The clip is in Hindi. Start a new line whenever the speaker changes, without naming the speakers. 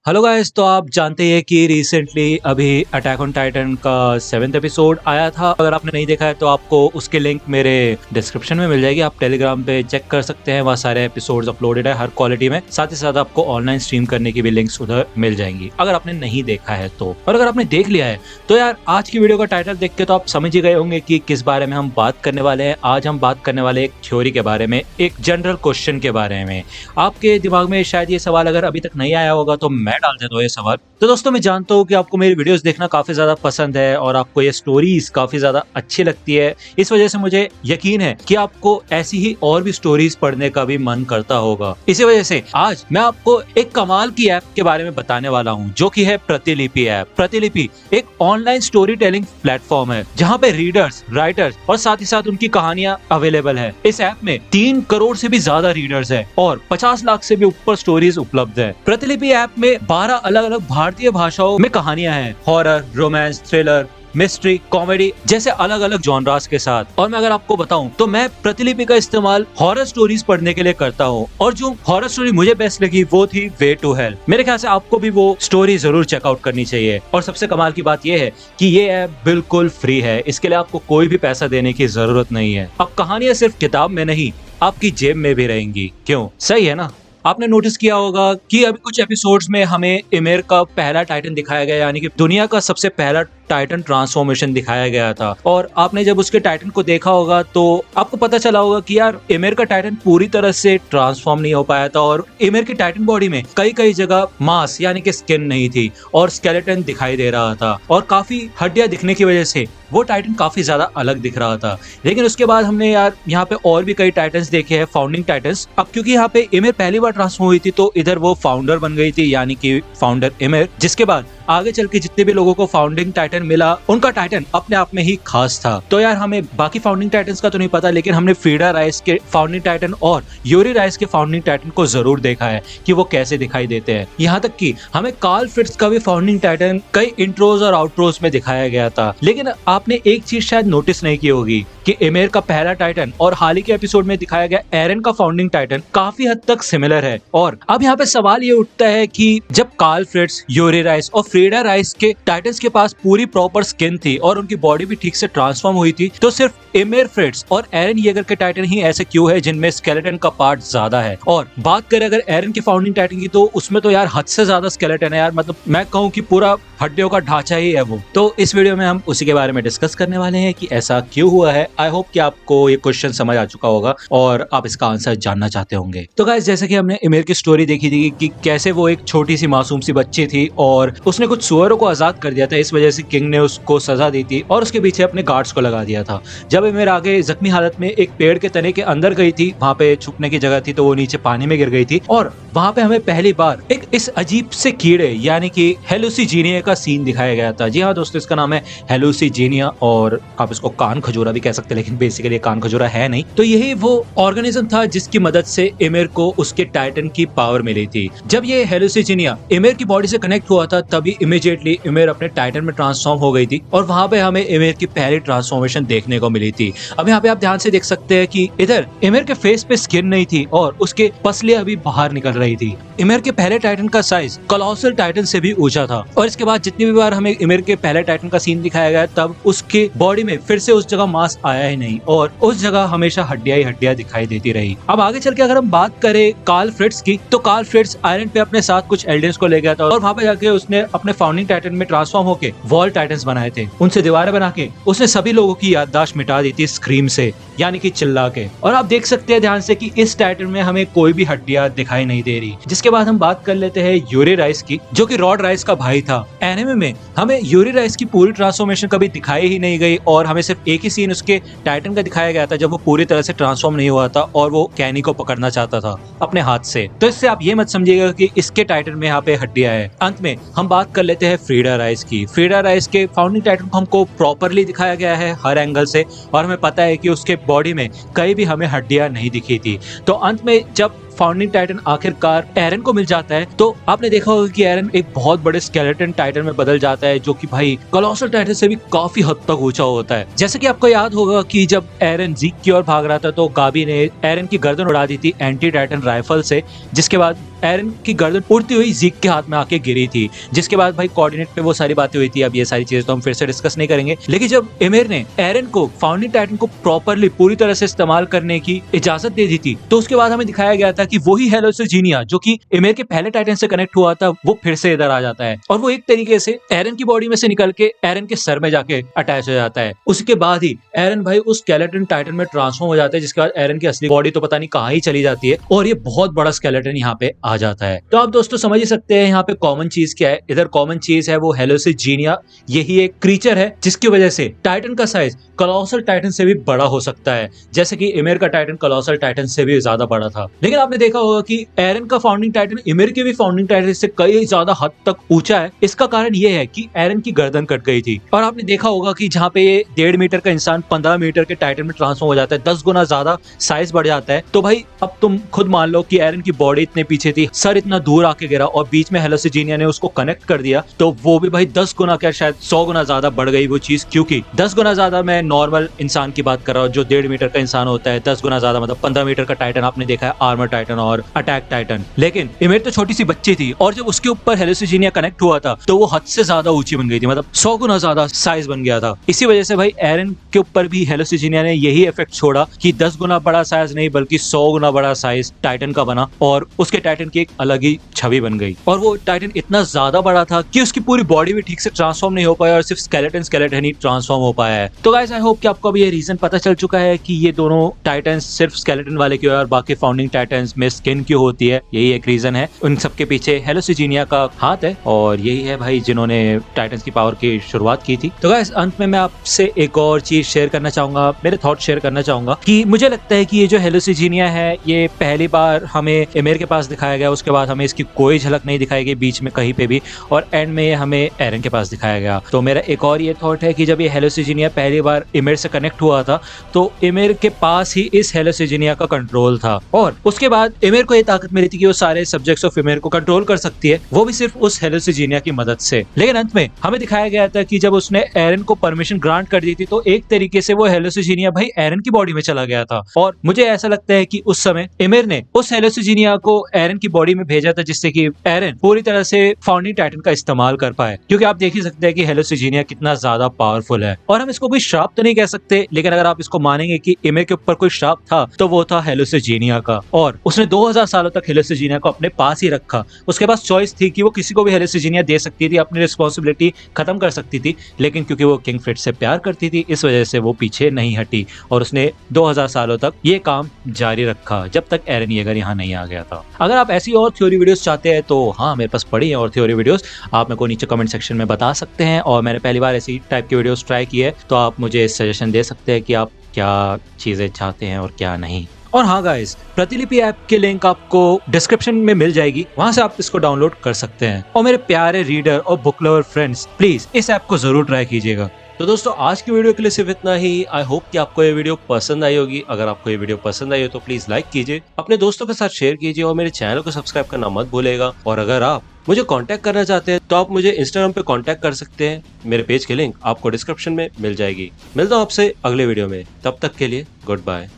हेलो गाइस, तो आप जानते हैं कि रिसेंटली अभी अटैक ऑन टाइटन का 7th एपिसोड आया था। अगर आपने नहीं देखा है तो आपको उसके लिंक मेरे डिस्क्रिप्शन में मिल जाएगी। आप टेलीग्राम पे चेक कर सकते हैं, वहाँ सारे एपिसोड्स अपलोडेड है हर क्वालिटी में। साथ ही साथ आपको ऑनलाइन स्ट्रीम करने की भी लिंक्स उधर मिल जाएंगी अगर आपने नहीं देखा है तो। और अगर आपने देख लिया है तो यार आज की वीडियो का टाइटल देख के तो आप समझ ही गए होंगे कि किस बारे में हम बात करने वाले हैं। आज हम बात करने वाले एक थ्योरी के बारे में, एक जनरल क्वेश्चन के बारे में। आपके दिमाग में शायद ये सवाल अगर अभी तक नहीं आया होगा तो मैं डाल देता हूँ ये सवाल। तो दोस्तों, मैं जानता हूँ कि आपको मेरी वीडियोस देखना काफी ज्यादा पसंद है और आपको ये स्टोरीज काफी ज्यादा अच्छी लगती है। इस वजह से मुझे यकीन है कि आपको ऐसी ही और भी स्टोरीज पढ़ने का भी मन करता होगा। इसी वजह से आज मैं आपको एक कमाल की ऐप के बारे में बताने वाला हूँ, जो कि है प्रतिलिपि ऐप। प्रतिलिपि एक ऑनलाइन स्टोरी टेलिंग प्लेटफॉर्म है जहाँ पे रीडर्स, राइटर्स और साथ ही साथ उनकी कहानियां अवेलेबल है। इस ऐप में 3 करोड़ से भी ज्यादा रीडर्स है और 50 लाख से भी ऊपर स्टोरीज उपलब्ध है। प्रतिलिपि ऐप में 12 अलग अलग भारतीय भाषाओं में कहानियां हैं, horror, romance, thriller, mystery, comedy जैसे अलग अलग जॉनरास के साथ। और मैं अगर आपको बताऊं तो मैं प्रतिलिपि का इस्तेमाल हॉरर स्टोरीज पढ़ने के लिए करता हूं और जो हॉरर स्टोरी मुझे बेस्ट लगी वो थी वे टू हेल। मेरे ख्याल से आपको भी वो स्टोरी जरूर चेकआउट करनी चाहिए। और सबसे कमाल की बात यह है कि ये ऐप बिल्कुल फ्री है। इसके लिए आपको कोई भी पैसा देने की जरूरत नहीं है। अब कहानियां सिर्फ किताब में नहीं, आपकी जेब में भी रहेंगी। क्यों? सही है ना? आपने नोटिस किया होगा कि अभी कुछ एपिसोड्स में हमें इमेर का पहला टाइटन दिखाया गया, यानी कि दुनिया का सबसे पहला टाइटन ट्रांसफॉर्मेशन दिखाया गया था। और आपने जब उसके टाइटन को देखा होगा तो आपको पता चला होगा कि यार इमेर का टाइटन पूरी तरह से ट्रांसफॉर्म नहीं हो पाया था और इमेर की टाइटन बॉडी में कई कई जगह मांस यानी कि स्किन नहीं थी और स्केलेटन दिखाई दे रहा था और काफी हड्डियां दिखने की वजह से वो टाइटन काफी ज्यादा अलग दिख रहा था। लेकिन उसके बाद हमने यार यहाँ पे और भी कई टाइटन्स देखे हैं, फाउंडिंग टाइटन्स। अब क्योंकि यहाँ पे इमेर पहली बार ट्रांसफॉर्म हुई थी तो इधर वो फाउंडर बन गई थी, यानी कि फाउंडर इमेर। जिसके बाद आगे चल के जितने भी लोगों को फाउंडिंग टाइटन मिला उनका टाइटन अपने आप में ही खास था। तो यार हमें बाकी फाउंडिंग टाइटन्स का तो नहीं पता, लेकिन हमने फ्रीडा राइस के फाउंडिंग टाइटन और यूरी राइस के फाउंडिंग टाइटन को जरूर देखा है कि वो कैसे दिखाई देते हैं। यहाँ तक कि हमें कार्ल फ्रिट्ज का भी फाउंडिंग टाइटन कई इंट्रोज और आउट्रोज में दिखाया गया था। लेकिन आपने एक चीज शायद नोटिस नहीं की होगी कि इमेर का पहला टाइटन और हाल ही के एपिसोड में दिखाया गया एरन का फाउंडिंग टाइटन काफी हद तक सिमिलर है। और अब यहाँ पे सवाल ये उठता है कि जब कार्ल फ्रिट्ज, यूरी राइस और फ्रीडा राइस के टाइटन्स के पास पूरी प्रॉपर स्किन थी और उनकी बॉडी भी ठीक से ट्रांसफॉर्म हुई थी, तो सिर्फ इमेर फ्रिट्ज और एरन येगर के टाइटन ही ऐसे क्यों है जिनमें स्केलेटन का पार्ट ज्यादा है? और बात करें अगर एरन के फाउंडिंग टाइटन की तो उसमें तो यार हद से ज्यादा स्केलेटन है यार। मतलब मैं कहूँ कि पूरा हड्डियों का ढांचा ही है वो। तो इस वीडियो में हम उसी के बारे में डिस्कस करने वाले हैं कि ऐसा क्यों हुआ है। आई होप कि आपको ये क्वेश्चन समझ आ चुका होगा और आप इसका आंसर जानना चाहते होंगे। तो गाइस, जैसे कि हमने इमेर की स्टोरी देखी थी कि कैसे वो एक छोटी सी मासूम सी बच्ची थी और उसने कुछ सुअरों को आजाद कर दिया था। इस वजह से किंग ने उसको सजा दी थी और उसके पीछे अपने गार्ड्स को लगा दिया था। जब इमेर आगे जख्मी हालत में एक पेड़ के तने के अंदर गई थी, वहां पे छुपने की जगह थी, तो वो नीचे पानी में गिर गई थी और वहां पे हमें पहली बार एक इस अजीब से कीड़े यानी कि हेलुसिजीनिया का सीन दिखाया गया था। जी हाँ दोस्तों, इसका नाम है हेलुसिजीनिया और आप इसको कान खजूरा भी कह सकते हैं, लेकिन बेसिकली कान खजूरा है नहीं। तो यही वो ऑर्गेनिज्म था जिसकी मदद से इमेर को उसके टाइटन की पावर मिली थी। जब ये हेलुसिजीनिया इमेर की बॉडी से कनेक्ट हुआ था तभी इमीडिएटली इमेर अपने टाइटन में ट्रांसफॉर्म हो गई थी और वहां पे हमें इमेर की पहली ट्रांसफॉर्मेशन देखने को मिली थी। अब यहाँ पे आप ध्यान से देख सकते हैं कि इधर इमेर के फेस पे स्किन नहीं थी और उसके पसलियां अभी बाहर निकल रही थी। इमेर के पहले टाइटन का साइज कोलोसल टाइटन से भी ऊंचा था और इसके बाद जितनी भी बार हमें इमेर के पहले टाइटन का सीन दिखाया गया तब उसके बॉडी में फिर से उस जगह मांस आया ही नहीं और उस जगह हमेशा हड्डियां ही हड्डियां दिखाई देती रही। अब आगे चल के अगर हम बात करें कार्ल फ्रिट्ज की, तो कार्ल फ्रिट्ज आयरन पे अपने साथ कुछ एल्डेंस को ले गया था और वहां पे जाके उसने अपने फाउंडिंग टाइटन में ट्रांसफॉर्म होके वॉल टाइटन्स बनाए थे। उनसे दीवारें बना के उसने सभी लोगों की याददाश्त मिटा दी थी स्क्रीम से, यानी कि चिल्ला के। और आप देख सकते हैं ध्यान से कि इस टाइटन में हमें कोई भी हड्डियां दिखाई नहीं दे रही। जिसके बाद हम बात कर लेते हैं यूरी राइस की, जो कि रॉड राइस का भाई था। एनिमे में हमें यूरी राइस की पूरी ट्रांसफॉर्मेशन कभी दिखाई ही नहीं गई और हमें सिर्फ एक ही सीन उसके टाइटन का दिखाया गया था जब वो पूरी तरह से ट्रांसफॉर्म नहीं हुआ था और वो कैनी को पकड़ना चाहता था अपने हाथ से। तो इससे आप ये मत समझिएगा कि इसके टाइटन में यहाँ पे हड्डियां है। अंत में हम बात कर लेते हैं फ्रीडा राइस की। फ्रीडा राइस के फाउंडिंग टाइटन को हमको प्रॉपरली दिखाया गया है हर एंगल से और हमें पता है कि उसके बॉडी में कहीं भी हमें हड्डियां नहीं दिखी थी। तो अंत में जब फाउंडिंग टाइटन आखिरकार एरन को मिल जाता है तो आपने देखा होगा कि एरन एक बहुत बड़े स्केलेटन टाइटन में बदल जाता है, जो कि भाई कोलोसल टाइटन से भी काफी हद तक ऊंचा होता है। जैसे कि आपको याद होगा कि जब एरन जीक की ओर भाग रहा था तो गाबी ने एरन की गर्दन उड़ा दी थी एंटी टाइटन राइफल से, जिसके बाद एरन की गर्दन उड़ती हुई ज़ीक के हाथ में आके गिरी थी, जिसके बाद भाई कोऑर्डिनेट पे वो सारी बातें हुई थी। अब ये सारी चीजें तो हम फिर से डिस्कस नहीं करेंगे, लेकिन जब एमिर ने एरन को फाउंडिंग टाइटन को प्रॉपरली पूरी तरह से इस्तेमाल करने की इजाजत दे दी थी, तो उसके बाद हमें दिखाया गया था कि वही हेलोसिजीनिया जो कि एमिर के पहले टाइटन से कनेक्ट हुआ था, वो फिर से इधर आ जाता है और वो एक तरीके से एरन की बॉडी में से निकल के एरन के सर में जाके अटैच हो जाता है। उसके बाद ही एरन भाई उस स्केलेटन टाइटन में ट्रांसफॉर्म हो जाता है, जिसके बाद एरन की असली बॉडी तो पता नहीं कहाँ ही चली जाती है और ये बहुत बड़ा स्केलेटन यहाँ पे आ जाता है। तो आप दोस्तों समझ ही सकते हैं यहाँ पे कॉमन चीज क्या है। इधर कॉमन चीज है वो हेलोसिजीनिया, यही एक क्रीचर है जिसकी वजह से टाइटन का साइज कोलोसल टाइटन से भी बड़ा हो सकता है, जैसे कि इमिर का टाइटन कोलोसल टाइटन से भी ज्यादा बड़ा था। लेकिन आपने देखा होगा कि एरन का फाउंडिंग टाइटन इमिर के भी फाउंडिंग टाइटन से कई ज्यादा हद तक ऊंचा है। इसका कारण यह है कि एरन की गर्दन कट गई थी और आपने देखा होगा कि जहाँ पे ये 1.5 मीटर का इंसान 15 मीटर के टाइटन में ट्रांसफॉर्म हो जाता है, 10 गुना ज्यादा साइज बढ़ जाता है। तो भाई अब तुम खुद मान लो कि एरन की बॉडी इतने पीछे थी, सर इतना दूर आके गिरा और बीच में हेलोसिजीनिया ने उसको कनेक्ट कर दिया, तो वो भी भाई 10 गुना क्या शायद 100 गुना ज्यादा बढ़ गई वो चीज। क्योंकि 10 गुना ज्यादा, मैं नॉर्मल इंसान की बात कर रहा हूँ जो 1.5 मीटर का इंसान होता है, 10 गुना ज्यादा मतलब 15 मीटर का टाइटन आपने देखा है, आर्मर टाइटन और अटैक टाइटन। लेकिन इमिर तो छोटी सी बच्ची थी और जब उसके ऊपर हेलोसिजीनिया कनेक्ट हुआ था तो वो हद से ज्यादा ऊंची बन गई थी, मतलब 100 गुना ज्यादा साइज बन गया था। इसी वजह से भाई एरन के ऊपर भी हेलोसिजीनिया ने यही इफेक्ट छोड़ा कि 10 गुना बड़ा साइज नहीं बल्कि 100 गुना बड़ा साइज टाइटन का बना और उसके टाइटन की एक अलग ही छवि बन गई। और वो टाइटन इतना ज्यादा बड़ा था कि उसकी पूरी बॉडी भी ठीक से ट्रांसफॉर्म नहीं हो पाया और सिर्फ स्केलेटन ही ट्रांसफॉर्म हो पाया है। तो गाइस आई होप कि आपको अभी ये रीजन पता चल चुका है कि ये दोनों टाइटन्स सिर्फ स्केलेटन वाले क्यों है और बाकी फाउंडिंग टाइटन्स में स्किन क्यों होती है। यही एक रीजन है, उन सबके पीछे हेलोसिजीनिया का हाथ है और यही है भाई जिन्होंने टाइटन्स की पावर की शुरुआत की थी। तो गाइस अंत में मैं आपसे एक और चीज शेयर करना चाहूंगा, मेरे थॉट शेयर करना चाहूंगा कि मुझे लगता है कि ये जो हेलोसिजीनिया है ये पहली बार हमें एमिर के पास दिखाया गया, उसके बाद हमें इसकी कोई झलक नहीं दिखाई गई बीच में कहीं पे भी, और एंड में हमें एरन के पास दिखाया गया। तो मेरा एक और ये थॉट है कि जब ये हेलोसिजीनिया पहली बार एमिर से कनेक्ट हुआ था तो एमिर के पास ही इस हेलोसिजीनिया का कंट्रोल था और उसके बाद एमिर को ये ताकत मिली थी कि वो सारे सब्जेक्ट्स ऑफ एमिर को कंट्रोल कर सकती है, वो भी सिर्फ उस हेलोसिजीनिया की मदद से। लेकिन अंत में हमें दिखाया गया था कि जब उसने एरन को परमिशन ग्रांट कर दी थी तो एक तरीके से वो हेलोसिजीनिया भाई एरन की बॉडी में चला गया था और मुझे ऐसा लगता है कि उस समय एमिर ने उस हेलोसिजीनिया को एरन की बॉडी में भेजा था जिससे कि एरन पूरी तरह से फाउंडिंग टाइटन का इस्तेमाल कर पाए। क्योंकि आप देख ही सकते हैं कि हेलोसिजीनिया कितना ज्यादा पावरफुल है और हम इसको कोई श्राप तो नहीं कह सकते, लेकिन अगर आप इसको मानेंगे कि एमिर के ऊपर कोई श्राप था तो वो था हेलोसिजीनिया का और उसने 2000 सालों तक हेलोसिजीनिया को अपने पास ही रखा। उसके पास चॉइस थी कि वो किसी को भी हेलोसिजीनिया दे सकती थी, अपनी रिस्पॉन्सिबिलिटी खत्म कर सकती थी, लेकिन क्योंकि वो किंग फ्रिट्ज से प्यार करती थी इस वजह से वो पीछे नहीं हटी और उसने 2000 सालों तक ये काम जारी रखा जब तक एरन येगर यहाँ नहीं आ गया था। अगर आप ऐसी और थ्योरी वीडियोस चाहते हैं तो हाँ मेरे पास पड़ी है और थ्योरी वीडियोस, आप मेरे को नीचे कमेंट सेक्शन में बता सकते हैं और मैंने पहली बार ऐसी टाइप की वीडियोस ट्राई की है, तो आप मुझे सजेशन दे सकते हैं कि आप क्या चीजें चाहते हैं और क्या नहीं। और हाँ गाइस, प्रतिलिपि ऐप की लिंक आपको डिस्क्रिप्शन में मिल जाएगी, वहां से आप इसको डाउनलोड कर सकते हैं। और मेरे प्यारे रीडर और बुक लवर फ्रेंड्स, प्लीज इस ऐप को जरूर ट्राई कीजिएगा। तो दोस्तों आज की वीडियो के लिए सिर्फ इतना ही। आई होप कि आपको ये वीडियो पसंद आई होगी। अगर आपको ये वीडियो पसंद आई हो तो प्लीज लाइक कीजिए, अपने दोस्तों के साथ शेयर कीजिए और मेरे चैनल को सब्सक्राइब करना मत भूलेगा। और अगर आप मुझे कांटेक्ट करना चाहते हैं तो आप मुझे इंस्टाग्राम पे कांटेक्ट कर सकते हैं, मेरे पेज की लिंक आपको डिस्क्रिप्शन में मिल जाएगी। मिलता हूँ आपसे अगले वीडियो में, तब तक के लिए गुड बाय।